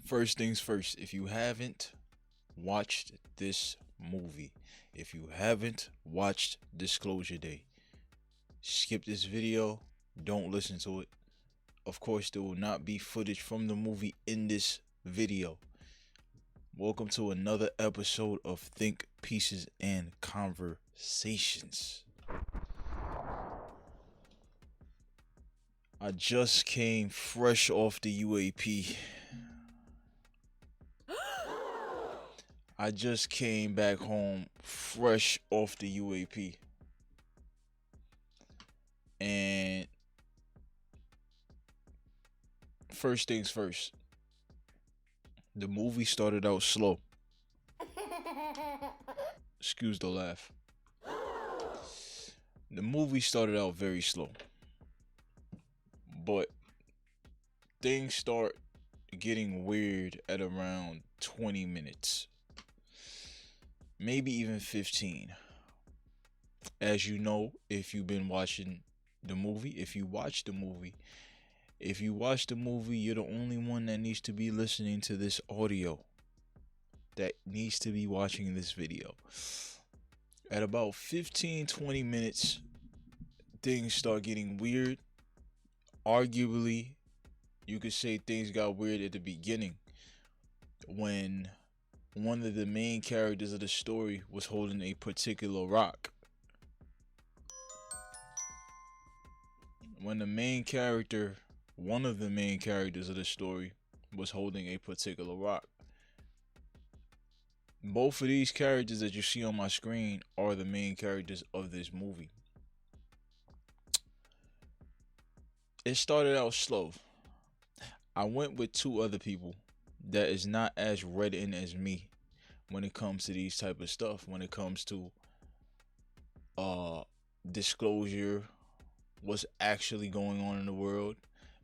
First things first, if you haven't watched this movie, if you haven't watched Disclosure Day, skip this video, don't listen to it. Of course, there will not be footage from the movie in this video. Welcome to another episode of Think Pieces and Conversations. I just came fresh off the UAP. I just came back home fresh off the UAP. And first things first, the movie started out slow. Excuse the laugh. The movie started out very slow. But things start getting weird at around 20 minutes. Maybe even 15. As you know, if you've been watching the movie, if you watch the movie, you're the only one that needs to be listening to this audio, that needs to be watching this video. At about 15-20 minutes, things start getting weird. Arguably, you could say things got weird at the beginning when one of the main characters of the story was holding a particular rock. When one of the main characters of the story was holding a particular rock. Both of these characters that you see on my screen are the main characters of this movie. It started out slow. I went with two other people that is not as read in as me when it comes to these type of stuff. When it comes to disclosure, what's actually going on in the world.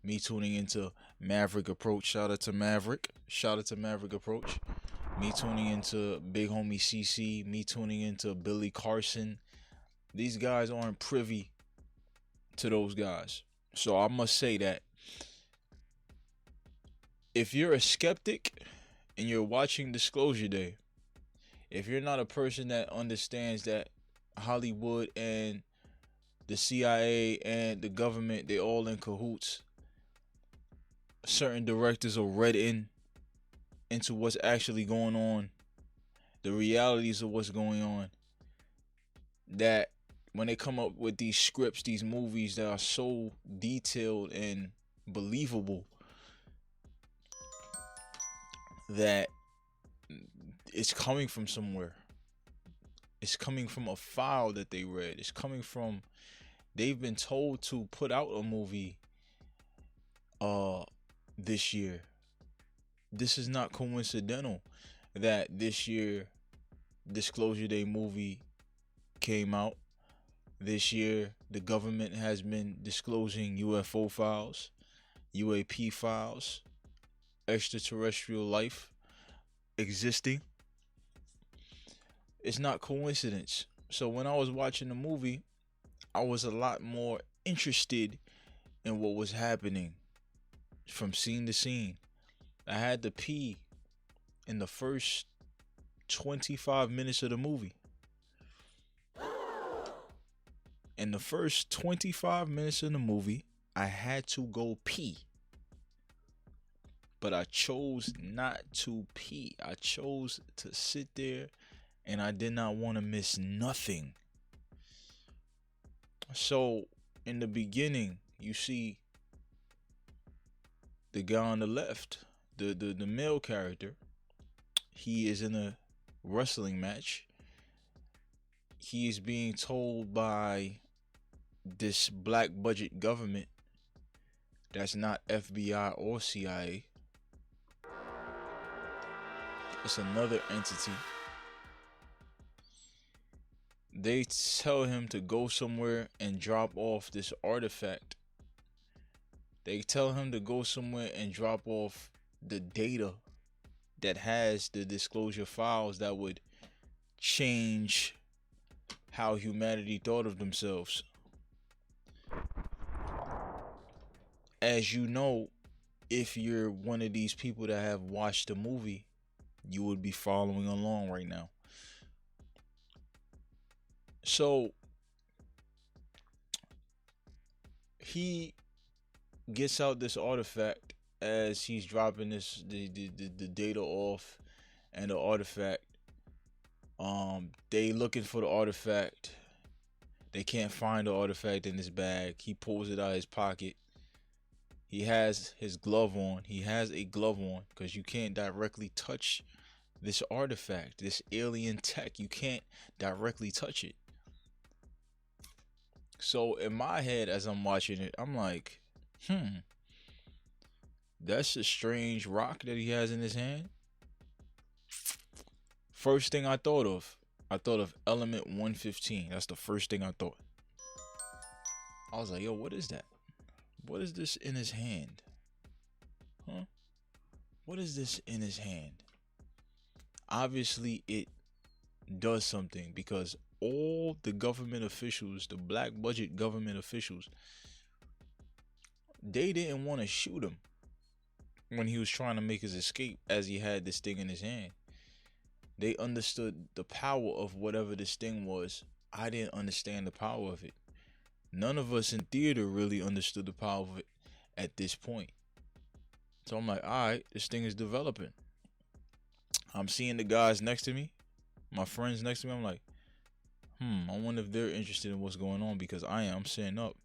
Me tuning into Maverick Approach. Shout out to Maverick Approach. Me tuning into Big Homie CC. Me tuning into Billy Carson. These guys aren't privy to those guys. So I must say that if you're a skeptic and you're watching Disclosure Day, if you're not a person that understands that Hollywood and the CIA and the government, they all in cahoots, certain directors are read into what's actually going on, the realities of what's going on, that when they come up with these scripts, these movies that are so detailed and believable, that it's coming from somewhere. It's coming from a file that they read. They've been told to put out a movie this year. This is not coincidental that this year Disclosure Day movie came out. This year the government has been disclosing UFO files, UAP files, extraterrestrial life existing. It's not coincidence. So when I was watching the movie, I was a lot more interested in what was happening from scene to scene. I had to pee in the first 25 minutes of the movie. In the first 25 minutes of the movie, I had to go pee. But I chose not to pee. I chose to sit there, and I did not want to miss nothing. So in the beginning, you see the guy on the left, the male character. He is in a wrestling match. He is being told by this black budget government that's not FBI or CIA. It's another entity. They tell him to go somewhere and drop off this artifact. They tell him to go somewhere and drop off the data that has the disclosure files that would change how humanity thought of themselves. As you know, if you're one of these people that have watched the movie, you would be following along right now. So he gets out this artifact as he's dropping the data off, and the artifact, they looking for the artifact. They can't find the artifact in his bag. He pulls it out of his pocket. He has his glove on. He has a glove on because you can't directly touch this artifact, this alien tech. You can't directly touch it. So in my head, as I'm watching it, I'm like, that's a strange rock that he has in his hand. First thing I thought of element 115. That's the first thing I thought. I was like, yo, what is that? What is this in his hand? Huh? What is this in his hand? Obviously, it does something because all the government officials, the black budget government officials, they didn't want to shoot him when he was trying to make his escape as he had this thing in his hand. They understood the power of whatever this thing was. I didn't understand the power of it. None of us in theater really understood the power of it at this point. So I'm like, all right, this thing is developing. I'm seeing the guys next to me, my friends next to me. I'm like, I wonder if they're interested in what's going on because I am. I'm sitting up.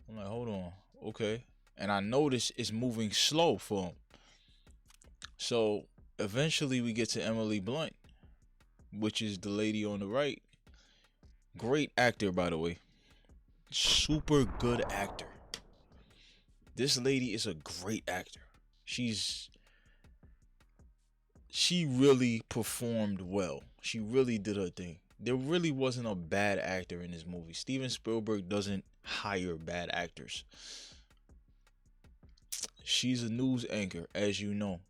I'm like, hold on, okay. And I notice it's moving slow for him. So eventually we get to Emily Blunt, which is the lady on the right. Great actor, by the way. Super good actor. This lady is a great actor. She really performed well. She really did her thing. There really wasn't a bad actor in this movie. Steven Spielberg doesn't hire bad actors. She's a news anchor, as you know.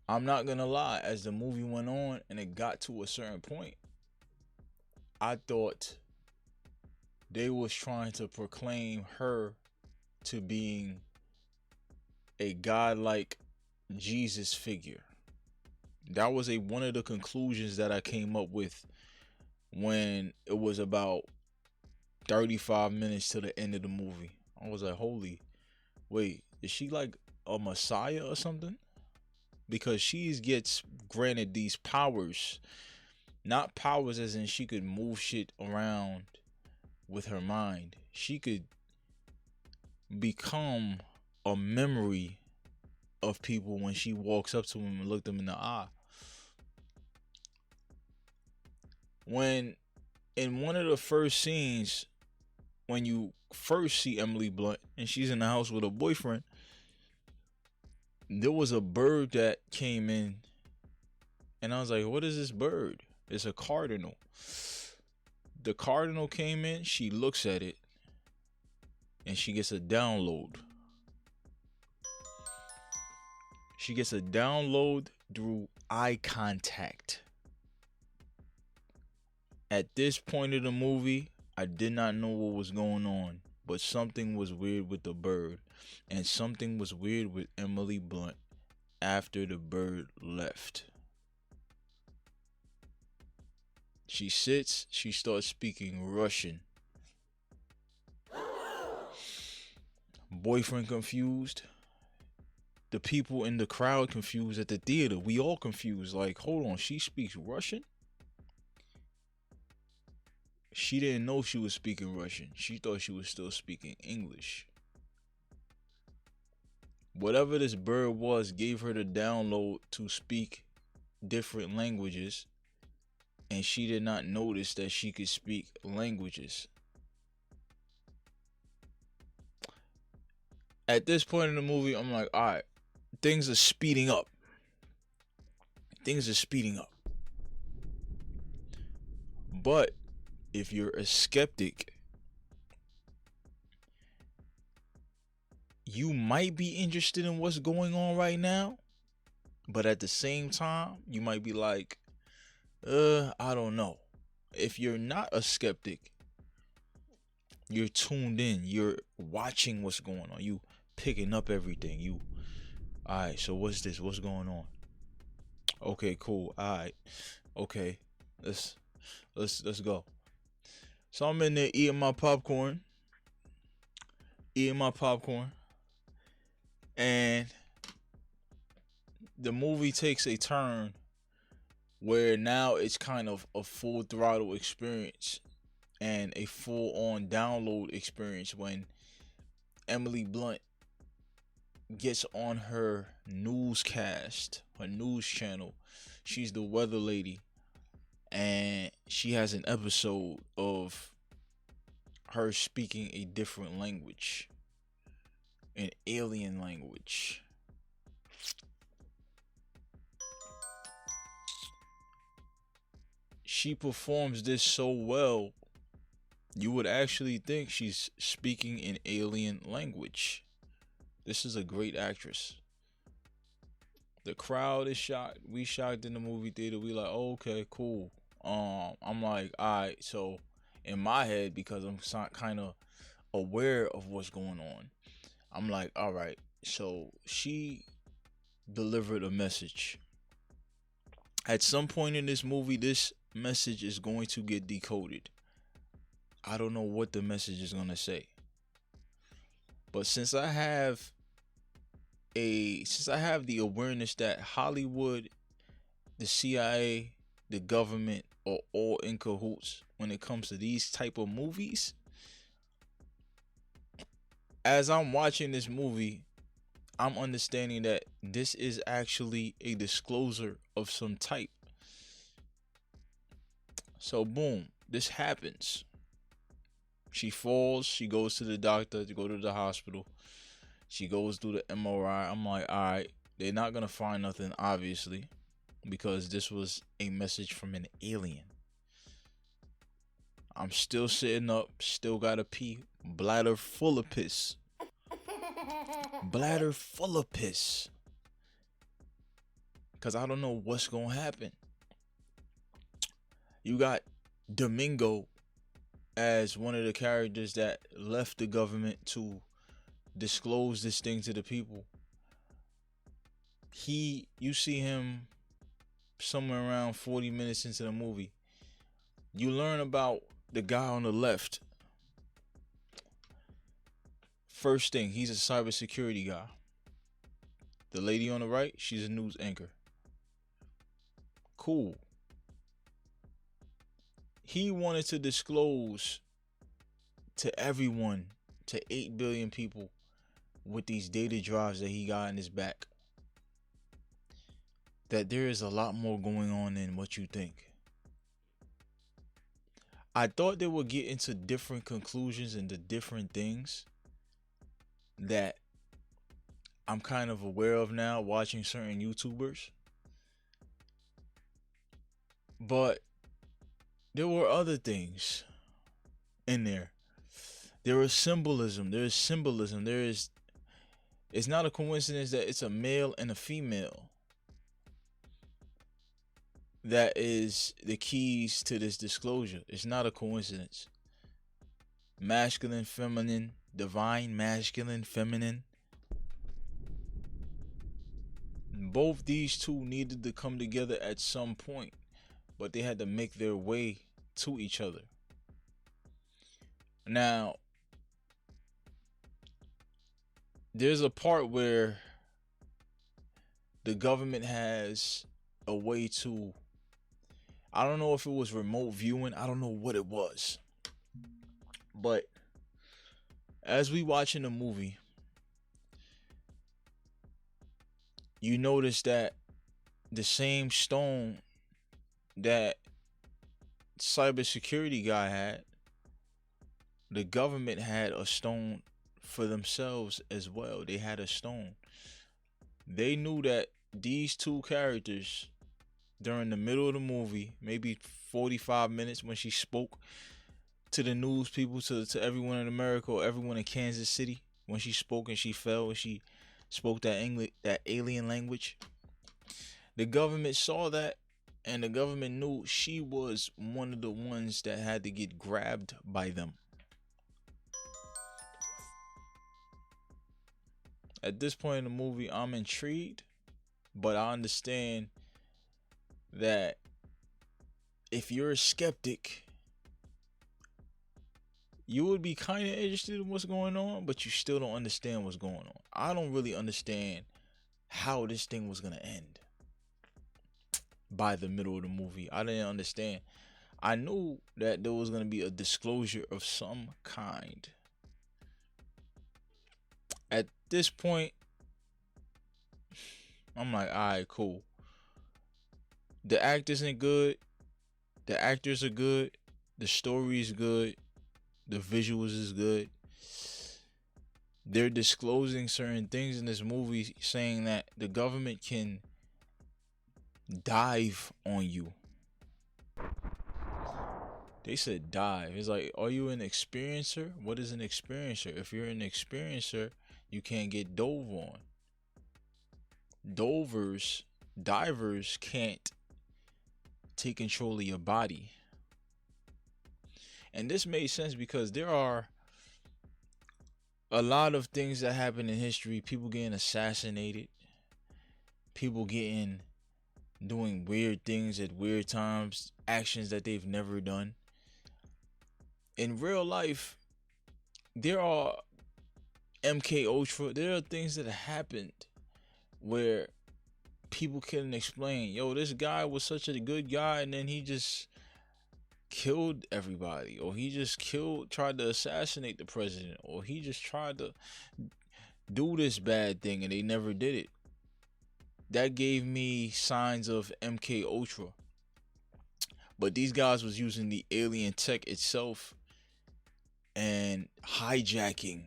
I'm not gonna lie, as the movie went on and it got to a certain point, I thought they was trying to proclaim her to being a godlike Jesus figure. That was one of the conclusions that I came up with when it was about 35 minutes to the end of the movie. I was like, holy, wait, is she like a messiah or something? Because she gets granted these powers, not powers as in she could move shit around with her mind. She could become a memory of people when she walks up to them and look them in the eye. When in one of the first scenes, when you first see Emily Blunt and she's in the house with her boyfriend, there was a bird that came in and I was like, what is this bird? It's a cardinal. The cardinal came in, she looks at it and she gets a download. She gets a download through eye contact. At this point of the movie, I did not know what was going on, but something was weird with the bird, and something was weird with Emily Blunt after the bird left. She sits, she starts speaking Russian. Boyfriend confused. The people in the crowd confused at the theater. We all confused. Like, hold on, she speaks Russian? She didn't know she was speaking Russian. She thought she was still speaking English. Whatever this bird was gave her the download to speak different languages, and she did not notice that she could speak languages. At this point in the movie, I'm like, all right, things are speeding up. Things are speeding up. But if you're a skeptic, you might be interested in what's going on right now, but at the same time, you might be like, I don't know. If you're not a skeptic, you're tuned in, you're watching what's going on. You picking up everything. All right. So what's this? What's going on? Okay, cool. All right. Okay. Let's let's go. So I'm in there eating my popcorn, and the movie takes a turn where now it's kind of a full throttle experience and a full on download experience when Emily Blunt gets on her newscast, her news channel. She's the weather lady, and she has an episode of her speaking a different language, an alien language. She performs this so well, you would actually think she's speaking an alien language. This is a great actress. The crowd is shocked. We shocked in the movie theater. We like, oh, okay, cool. I'm like, all right. So in my head, because I'm kind of aware of what's going on, I'm like, all right. So she delivered a message. At some point in this movie, this message is going to get decoded. I don't know what the message is going to say. But since I have the awareness that Hollywood, the CIA, the government are all in cahoots when it comes to these type of movies, as I'm watching this movie, I'm understanding that this is actually a disclosure of some type. So boom, this happens. She falls, she goes to the doctor to go to the hospital. She goes through the MRI. I'm like, all right, they're not gonna find nothing, obviously, because this was a message from an alien. I'm still sitting up, still gotta pee, bladder full of piss. Bladder full of piss. Because I don't know what's gonna happen. You got Domingo as one of the characters that left the government to disclose this thing to the people. You see him somewhere around 40 minutes into the movie. You learn about the guy on the left. First thing, he's a cybersecurity guy. The lady on the right, she's a news anchor. Cool. He wanted to disclose to everyone, to 8 billion people, with these data drives that he got in his back, that there is a lot more going on than what you think. I thought they would get into different conclusions and the different things that I'm kind of aware of now watching certain YouTubers. But there were other things in there. There is symbolism. There is symbolism. It's not a coincidence that it's a male and a female that is the keys to this disclosure. It's not a coincidence. Masculine, feminine, divine, masculine, feminine. Both these two needed to come together at some point, but they had to make their way to each other. Now, there's a part where the government has a way to, I don't know if it was remote viewing, I don't know what it was. But as we watching the movie, you notice that the same stone that cybersecurity guy had, the government had a stone for themselves as well. They had a stone. They knew that these two characters, during the middle of the movie, maybe 45 minutes, when she spoke to the news people, to everyone in America or everyone in Kansas City, when she spoke and she fell and she spoke that English, that alien language, the government saw that, and the government knew she was one of the ones that had to get grabbed by them. At this point in the movie, I'm intrigued, but I understand that if you're a skeptic, you would be kind of interested in what's going on, but you still don't understand what's going on. I don't really understand how this thing was going to end by the middle of the movie. I didn't understand. I knew that there was going to be a disclosure of some kind. At this point, I'm like, all right, cool. The act isn't good. The actors are good. The story is good. The visuals is good. They're disclosing certain things in this movie, saying that the government can dive on you. They said dive. It's like, are you an experiencer? What is an experiencer? If you're an experiencer, you can't get dove on. Divers can't take control of your body. And this made sense because there are a lot of things that happen in history. People getting assassinated. People doing weird things at weird times. Actions that they've never done. In real life, there are MK Ultra. There are things that have happened where people couldn't explain. Yo, this guy was such a good guy, and then he just killed everybody, or he just tried to assassinate the president, or he just tried to do this bad thing, and they never did it. That gave me signs of MK Ultra. But these guys was using the alien tech itself and hijacking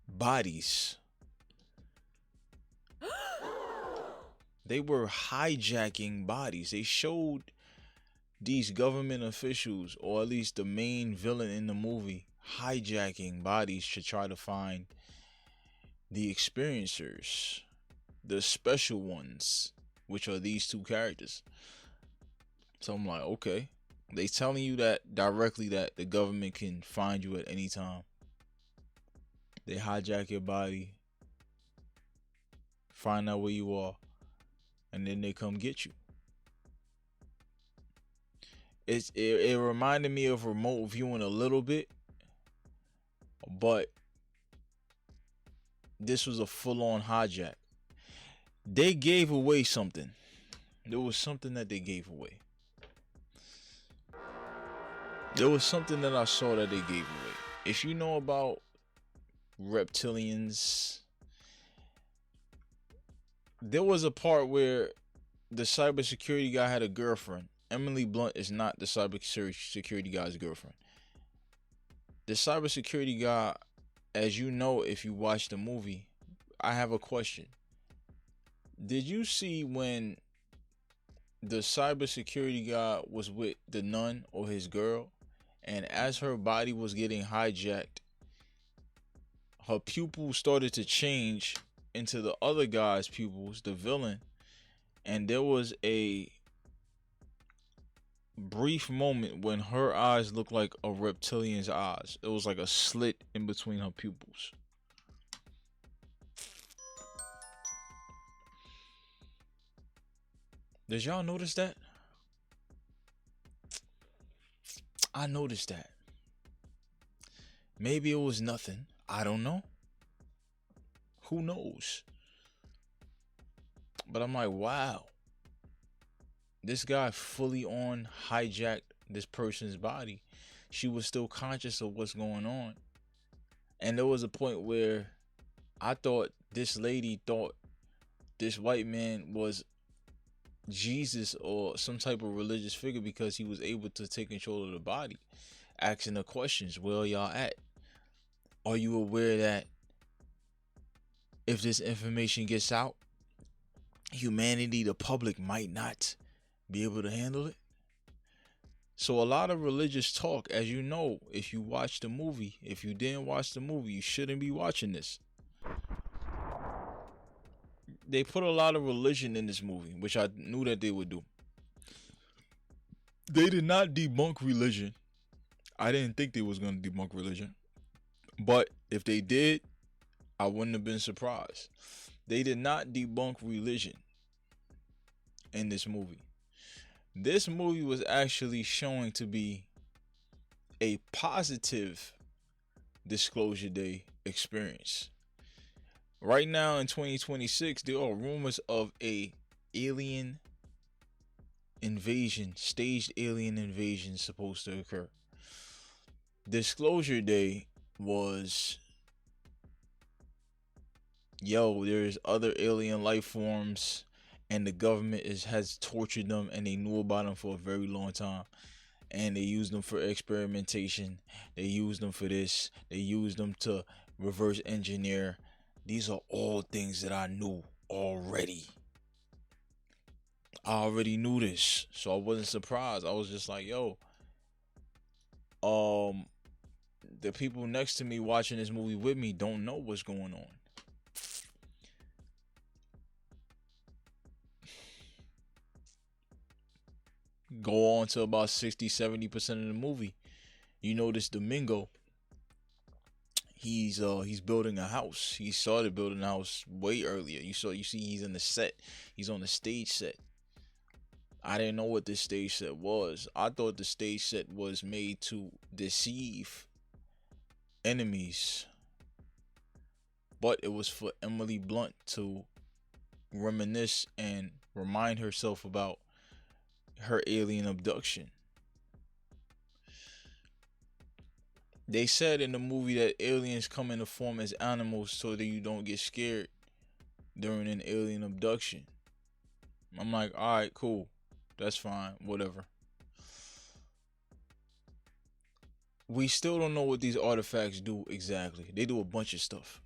bodies. They were hijacking bodies. They showed these government officials, or at least the main villain in the movie, hijacking bodies to try to find the experiencers, the special ones, which are these two characters. So I'm like, okay. They telling you that directly, that the government can find you at any time. They hijack your body, find out where you are, and then they come get you. It reminded me of remote viewing a little bit, but this was a full-on hijack. They gave away something. There was something that they gave away. There was something that I saw that they gave away. If you know about reptilians, there was a part where the cybersecurity guy had a girlfriend. Emily Blunt is not the cybersecurity guy's girlfriend. The cybersecurity guy, as you know, if you watch the movie, I have a question. Did you see when the cybersecurity guy was with the nun or his girl, and as her body was getting hijacked, her pupils started to change into the other guy's pupils, the villain, and there was a brief moment when her eyes looked like a reptilian's eyes. It was like a slit in between her pupils. Did y'all notice that? I noticed that. Maybe it was nothing. I don't know. Who knows? But I'm like, wow. This guy fully on hijacked this person's body. She was still conscious of what's going on. And there was a point where I thought this lady thought this white man was Jesus or some type of religious figure, because he was able to take control of the body. Asking the questions, where are y'all at? Are you aware that if this information gets out, humanity, the public, might not be able to handle it? So a lot of religious talk, as you know, if you watch the movie. If you didn't watch the movie, you shouldn't be watching this. They put a lot of religion in this movie, which I knew that they would do. They did not debunk religion. I didn't think they was going to debunk religion. But if they did, I wouldn't have been surprised. They did not debunk religion in this movie. This movie was actually showing to be a positive Disclosure Day experience. Right now in 2026, there are rumors of a alien invasion, staged alien invasion supposed to occur. Disclosure Day was, yo, there's other alien life forms and the government has tortured them and they knew about them for a very long time. And they used them for experimentation. They used them for this. They used them to reverse engineer. These are all things that I knew already. I already knew this, so I wasn't surprised. I was just like, yo, um, the people next to me watching this movie with me don't know what's going on. Go on to about 60-70% of the movie. You notice Domingo, he's building a house. He started building a house way earlier. You see he's in the set. He's on the stage set. I didn't know what this stage set was. I thought the stage set was made to deceive enemies. But it was for Emily Blunt to reminisce and remind herself about her alien abduction. They said in the movie that aliens come in the form as animals so that you don't get scared during an alien abduction. I'm like, all right, cool. That's fine. Whatever. We still don't know what these artifacts do exactly. They do a bunch of stuff.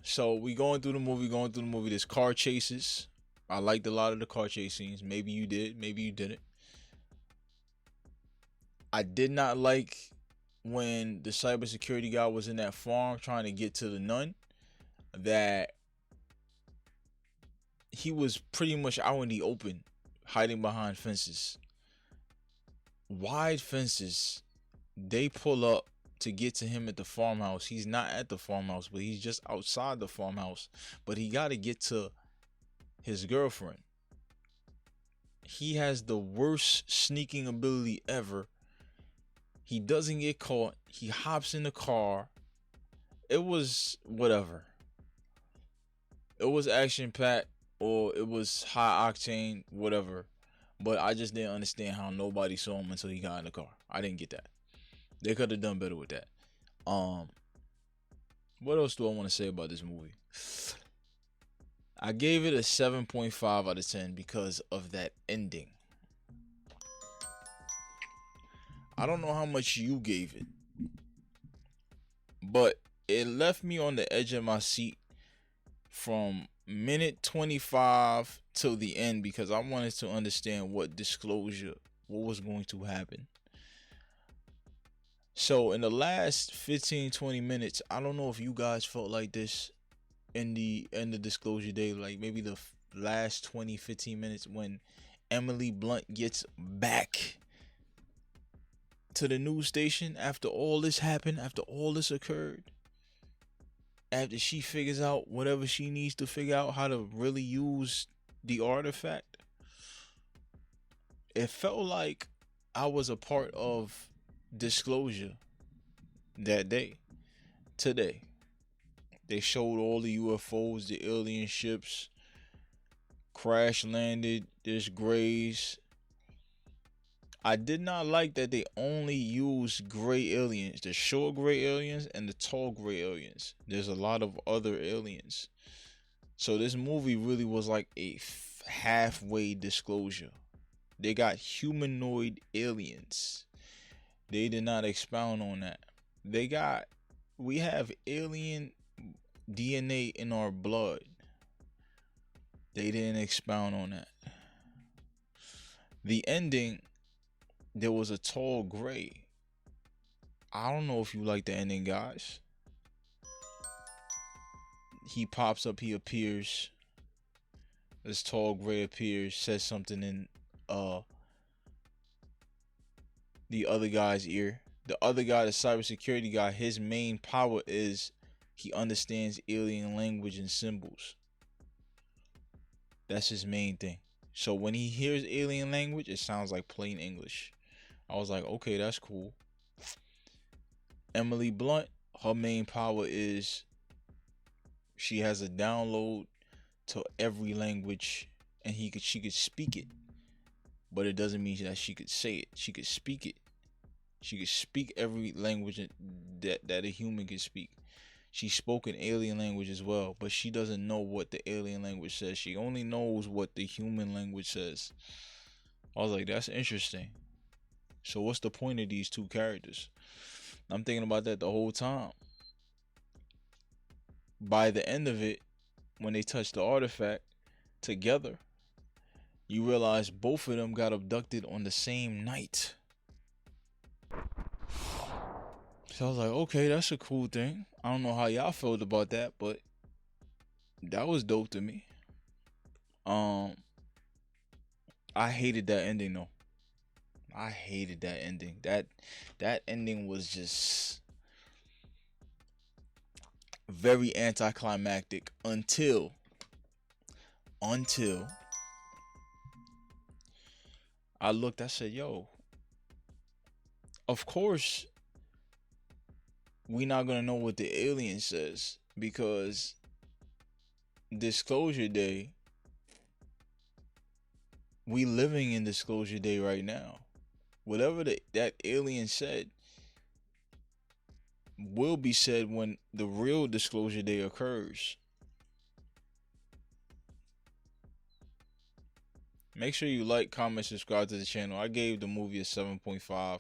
So we going through the movie. There's car chases. I liked a lot of the car chase scenes. Maybe you did. Maybe you didn't. I did not like when the cybersecurity guy was in that farm trying to get to the nun, that he was pretty much out in the open, hiding behind fences. Wide fences. They pull up to get to him at the farmhouse. He's not at the farmhouse, but he's just outside the farmhouse. But he got to get to his girlfriend. He has the worst sneaking ability ever. He doesn't get caught. He hops in the car. It was whatever. It was action packed or it was high octane, whatever. But I just didn't understand how nobody saw him until he got in the car. I didn't get that. They could have done better with that. What else do I want to say about this movie? I gave it a 7.5 out of 10 because of that ending. I don't know how much you gave it, but it left me on the edge of my seat from minute 25 till the end because I wanted to understand what was going to happen. So in the last 15-20 minutes, I don't know if you guys felt like this in the end of Disclosure Day, like maybe the last 20-15 minutes when Emily Blunt gets back to the news station after all this happened, after all this occurred, after she figures out whatever she needs to figure out how to really use the artifact. It felt like I was a part of Disclosure that day. Today they showed all the UFOs, the alien ships crash landed, there's grays. I did not like that they only used gray aliens, the short gray aliens and the tall gray aliens. There's a lot of other aliens. So this movie really was like a halfway disclosure. They got humanoid aliens. They did not expound on that. We have alien DNA in our blood. They didn't expound on that. The ending, there was a tall gray. I don't know if you like the ending, guys. He pops up, he appears. This tall gray appears, says something in the other guy's ear. The other guy, the cybersecurity guy, his main power is he understands alien language and symbols. That's his main thing. So when he hears alien language, it sounds like plain English. I was like, okay, that's cool. Emily Blunt, her main power is she has a download to every language, and she could speak it, but it doesn't mean that she could say it. She could speak it. She could speak every language that a human can speak. She spoke an alien language as well, but she doesn't know what the alien language says. She only knows what the human language says. I was like, that's interesting. So what's the point of these two characters? I'm thinking about that the whole time. By the end of it, when they touch the artifact together, you realize both of them got abducted on the same night. So I was like, okay, that's a cool thing. I don't know how y'all felt about that, but that was dope to me. I hated that ending though. I hated that ending. That ending was just very anticlimactic until I looked. I said, yo, of course we not gonna know what the alien says, because Disclosure Day, we living in Disclosure Day right now. Whatever that alien said will be said when the real Disclosure Day occurs. Make sure you like, comment, subscribe to the channel. I gave the movie a 7.5.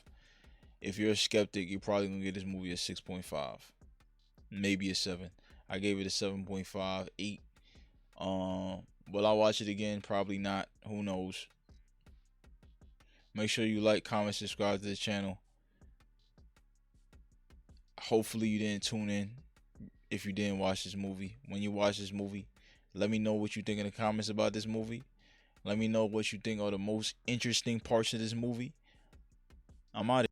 If you're a skeptic, you're probably gonna give this movie a 6.5, maybe a 7. I gave it a 7.5, 8. Will I watch it again? Probably not. Who knows? Make sure you like, comment, subscribe to the channel. Hopefully you didn't tune in if you didn't watch this movie. When you watch this movie, let me know what you think in the comments about this movie. Let me know what you think are the most interesting parts of this movie. I'm out.